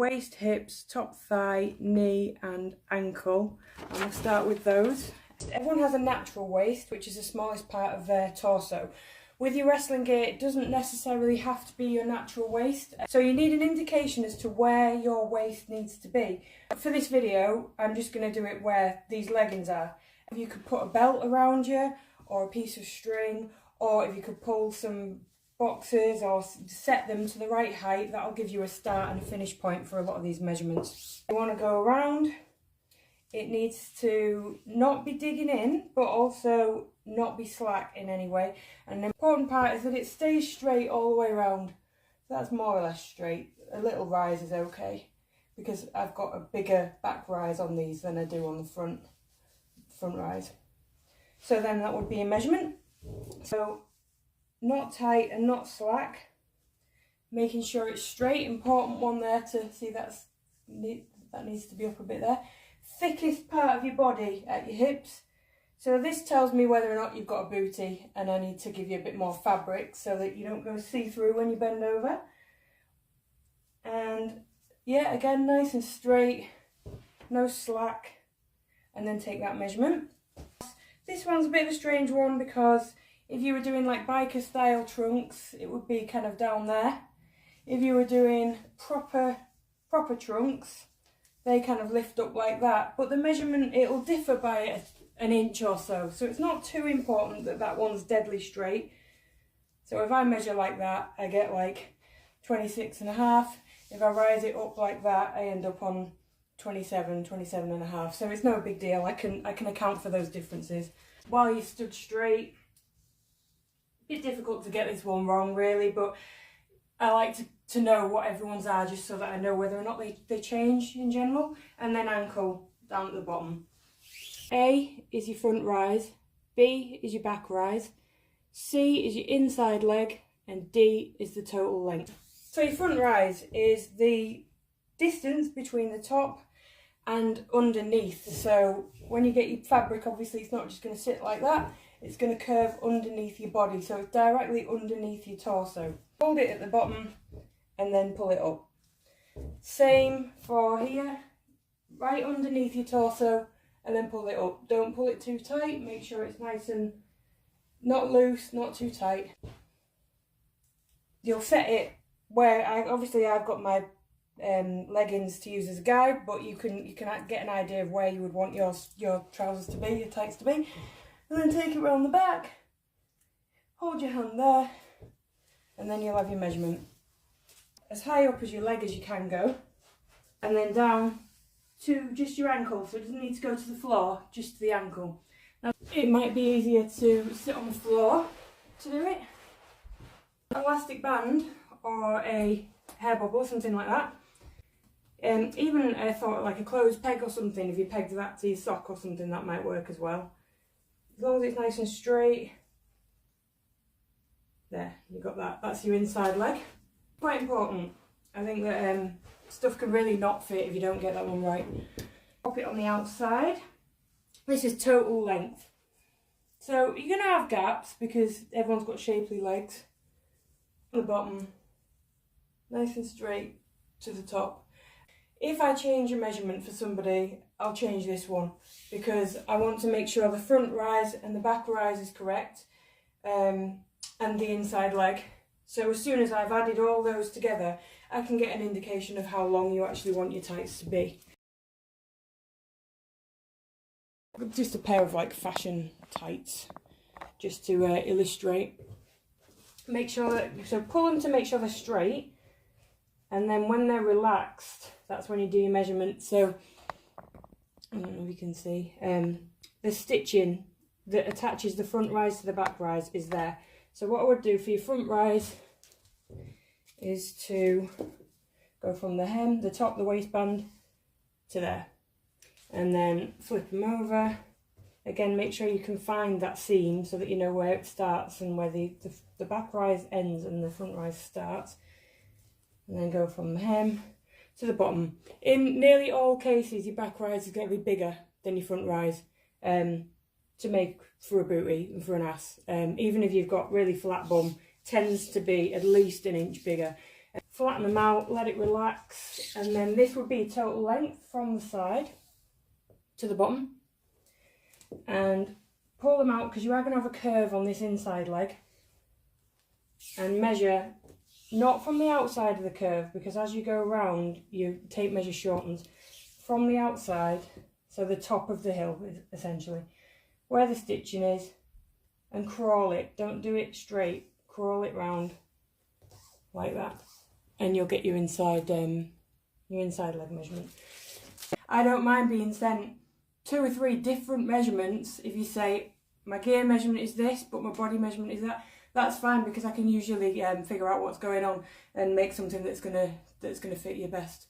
Waist, hips, top thigh, knee and ankle. I'm going to start with those. Everyone has a natural waist, which is the smallest part of their torso. With your wrestling gear, it doesn't necessarily have to be your natural waist. So you need an indication as to where your waist needs to be. For this video, I'm just going to do it where these leggings are. If you could put a belt around you, or a piece of string, or if you could pull some boxes or set them to the right height, that'll give you a start and a finish point for a lot of these measurements. You want to go around. It needs to not be digging in, but also not be slack in any way. And the important part is that it stays straight all the way around. That's more or less straight. A little rise is okay, because I've got a bigger back rise on these than I do on the front rise. So then that would be a measurement. So not tight and not slack. Making sure it's straight, important one there to see that needs to be up a bit there. Thickest part of your body at your hips. So this tells me whether or not you've got a booty, and I need to give you a bit more fabric so that you don't go see-through when you bend over. And yeah, again, nice and straight, no slack, and then take that measurement. This one's a bit of a strange one, because if you were doing like biker style trunks, it would be kind of down there. If you were doing proper trunks, they kind of lift up like that, but the measurement, it'll differ by an inch or so. So it's not too important that that one's deadly straight. So if I measure like that, I get like 26.5. If I rise it up like that, I end up on 27.5. So it's no big deal. I can account for those differences. While you stood straight, a bit difficult to get this one wrong really, but I like to know what everyone's are, just so that I know whether or not they change in general. And then ankle down at the bottom. A is your front rise, B is your back rise, C is your inside leg, and D is the total length. So your front rise is the distance between the top and underneath. So when you get your fabric, obviously it's not just going to sit like that, it's going to curve underneath your body, so it's directly underneath your torso. Hold it at the bottom and then pull it up. Same for here, right underneath your torso, and then pull it up. Don't pull it too tight, make sure it's nice and not loose, not too tight. You'll set it where, obviously I've got my leggings to use as a guide, but you can get an idea of where you would want your trousers to be, your tights to be. And then take it around the back, hold your hand there, and then you'll have your measurement. As high up as your leg as you can go, and then down to just your ankle, so it doesn't need to go to the floor, just to the ankle. Now, it might be easier to sit on the floor to do it. Elastic band or a hair bubble, something like that. Even I thought like a clothes peg or something, if you pegged that to your sock or something, that might work as well. As long as it's nice and straight. There, you got that. That's your inside leg. Quite important. I think that stuff can really not fit if you don't get that one right. Pop it on the outside. This is total length. So you're going to have gaps because everyone's got shapely legs. On the bottom, nice and straight to the top. If I change a measurement for somebody, I'll change this one, because I want to make sure the front rise and the back rise is correct, and the inside leg. So as soon as I've added all those together, I can get an indication of how long you actually want your tights to be. Just a pair of like fashion tights, just to illustrate. Make sure that, so pull them to make sure they're straight, and then when they're relaxed, that's when you do your measurement. So I don't know if you can see, the stitching that attaches the front rise to the back rise is there. So what I would do for your front rise is to go from the hem, the top, the waistband, to there, and then flip them over. Again, make sure you can find that seam so that you know where it starts and where the back rise ends and the front rise starts. And then go from the hem to the bottom. In nearly all cases, your back rise is going to be bigger than your front rise to make for a booty and for an ass. Even if you've got really flat bum, tends to be at least an inch bigger. Flatten them out, let it relax, and then this would be total length from the side to the bottom. And pull them out because you are going to have a curve on this inside leg. And measure, not from the outside of the curve, because as you go around, your tape measure shortens. From the outside, so the top of the heel, essentially, where the stitching is, and crawl it. Don't do it straight, crawl it round like that, and you'll get your inside leg measurement. I don't mind being sent 2 or 3 different measurements. If you say my gear measurement is this but my body measurement is that, that's fine, because I can usually figure out what's going on and make something that's gonna fit you best.